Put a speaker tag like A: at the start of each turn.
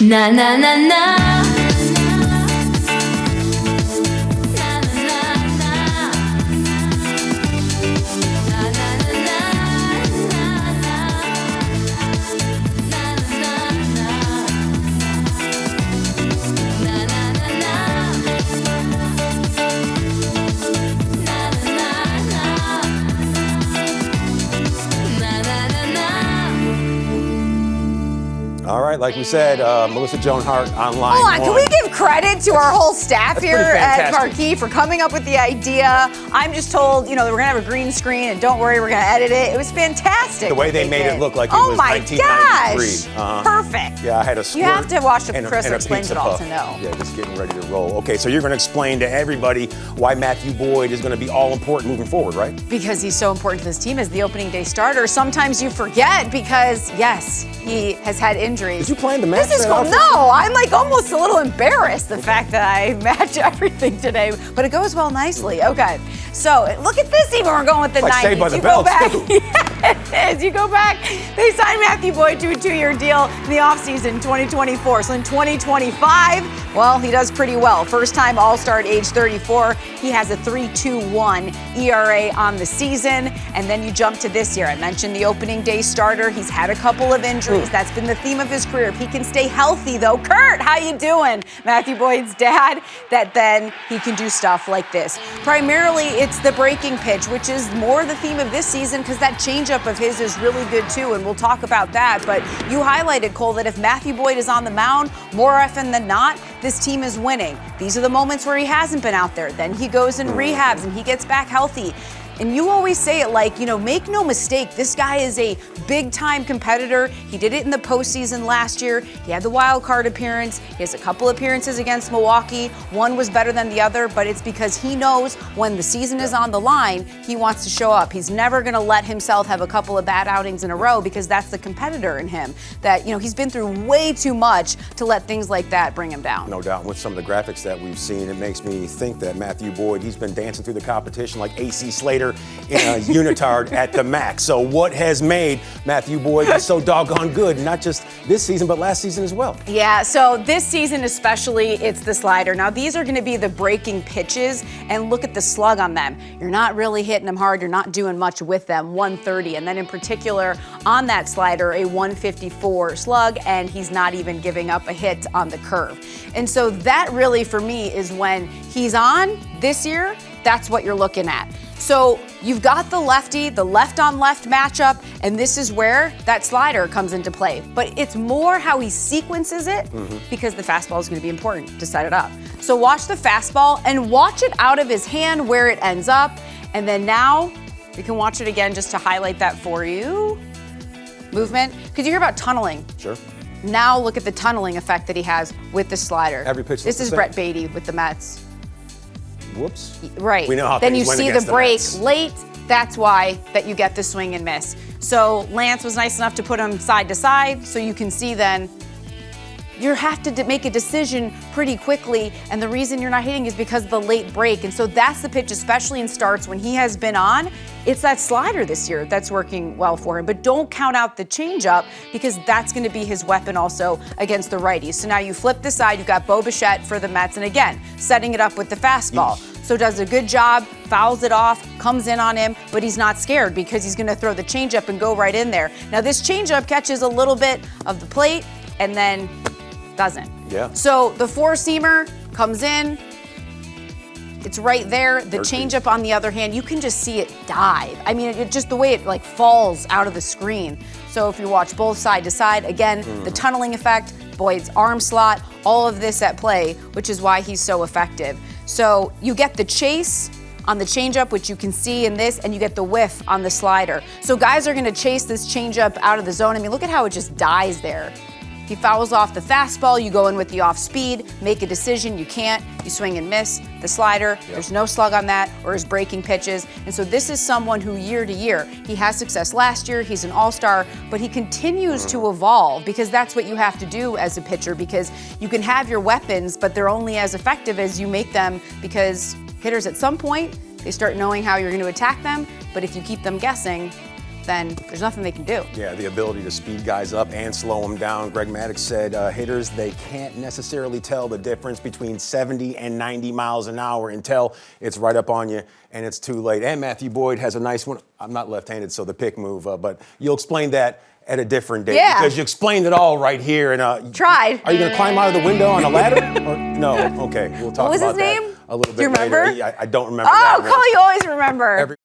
A: Na na na na.
B: All right, like we said, Melissa Joan Hart online.
C: Hold on, can we give credit to our whole staff
B: That's
C: here
B: pretty
C: at
B: fantastic.
C: Marquee for coming up with the idea? I'm just told, that we're gonna have a green screen, and don't worry, we're gonna edit it. It was fantastic.
B: The way
C: what
B: they made
C: did.
B: it look like it
C: oh
B: was
C: my
B: 1993.
C: gosh, perfect.
B: Yeah, I had a squirt.
C: You have to watch the
B: and a-
C: Chris
B: and a
C: Explains
B: pizza
C: It All
B: puff.
C: to know.
B: Yeah, just getting ready to roll. Okay, so you're going to explain to everybody why Matthew Boyd is going to be all important moving forward, right?
C: Because he's so important to this team as the opening day starter. Sometimes you forget because, yes, he has had injuries.
B: Did you plan to match
C: This is
B: that
C: cool.
B: outfit?
C: No, I'm like almost a little embarrassed the fact that I match everything today, but it goes well nicely. Okay, so look at this. Even we're going with the
B: Like
C: 90s.
B: Saved by the
C: you
B: Bell,
C: go back.
B: too.
C: Yeah, it is. You go back. They signed Matthew Boyd to a 2-year deal in the offseason 2024. So in 2025, well, he does pretty well. First time All-Star at age 34. He has a 3.21 ERA on the season. And then you jump to this year. I mentioned the opening day starter. He's had a couple of injuries. That's been the theme of his career. If he can stay healthy, though. Kurt, how you doing? Matthew Boyd's dad. That then he can do stuff like this. Primarily, it's the breaking pitch, which is more the theme of this season because that changeup of his is really good too, and we'll talk about that. But you highlighted, Cole, that if Matthew Boyd is on the mound, more often than not, this team is winning. These are the moments where he hasn't been out there. Then he goes and rehabs and he gets back healthy. And you always say it like, make no mistake, this guy is a big-time competitor. He did it in the postseason last year. He had the wild card appearance. He has a couple appearances against Milwaukee. One was better than the other, but it's because he knows when the season is on the line, he wants to show up. He's never going to let himself have a couple of bad outings in a row because that's the competitor in him. That, he's been through way too much to let things like that bring him down.
B: No doubt. With some of the graphics that we've seen, it makes me think that Matthew Boyd, he's been dancing through the competition like AC Slater in a unitard at the max. So what has made Matthew Boyd so doggone good, not just this season, but last season as well?
C: Yeah, so this season especially, it's the slider. Now, these are going to be the breaking pitches, and look at the slug on them. You're not really hitting them hard. You're not doing much with them, 130. And then in particular, on that slider, a 154 slug, and he's not even giving up a hit on the curve. And so that really, for me, is when he's on this year, that's what you're looking at. So you've got the lefty, the left-on-left matchup, and this is where that slider comes into play. But it's more how he sequences it because the fastball is going to be important to set it up. So watch the fastball and watch it out of his hand where it ends up. And then now you can watch it again just to highlight that for you. Movement, because you hear about tunneling.
B: Sure.
C: Now look at the tunneling effect that he has with the slider.
B: Every pitch
C: This
B: looks
C: is
B: the
C: Brett
B: same.
C: Beatty with the Mets.
B: Whoops.
C: Right.
B: We know how
C: then
B: things
C: you
B: went
C: see the
B: against the
C: break
B: Mets.
C: late. That's why that you get the swing and miss. So Lance was nice enough to put him side to side, so you can see then you have to make a decision pretty quickly, and the reason you're not hitting is because of the late break. And so that's the pitch, especially in starts when he has been on. It's that slider this year that's working well for him. But don't count out the changeup because that's going to be his weapon also against the righties. So now you flip the side, you've got Bo Bichette for the Mets, and again, setting it up with the fastball. So does a good job, fouls it off, comes in on him, but he's not scared because he's going to throw the changeup and go right in there. Now this changeup catches a little bit of the plate and then doesn't.
B: Yeah.
C: So the four-seamer comes in. It's right there. The changeup, on the other hand, you can just see it dive. I mean, it just the way it like falls out of the screen. So if you watch both side to side, again, the tunneling effect, Boyd's arm slot, all of this at play, which is why he's so effective. So you get the chase on the changeup, which you can see in this, and you get the whiff on the slider. So guys are going to chase this changeup out of the zone. I mean, look at how it just dies there. He fouls off the fastball, you go in with the off speed, make a decision, you can't, you swing and miss. The slider, there's no slug on that, or his breaking pitches. And so this is someone who year to year, he has success last year, he's an all-star, but he continues to evolve because that's what you have to do as a pitcher because you can have your weapons, but they're only as effective as you make them because hitters at some point, they start knowing how you're going to attack them, but if you keep them guessing, then there's nothing they can do.
B: Yeah, the ability to speed guys up and slow them down. Greg Maddux said hitters, they can't necessarily tell the difference between 70 and 90 miles an hour until it's right up on you and it's too late. And Matthew Boyd has a nice one. I'm not left-handed, so the pick move, but you'll explain that at a different date.
C: Yeah.
B: Because you explained it all right here. And
C: Tried.
B: Are you going to climb out of the window on a ladder? Or, no. Okay. We'll talk
C: What was
B: about
C: his
B: that
C: name?
B: a little bit
C: Do you remember?
B: later. I don't remember
C: Oh,
B: that
C: Cole, you always remember.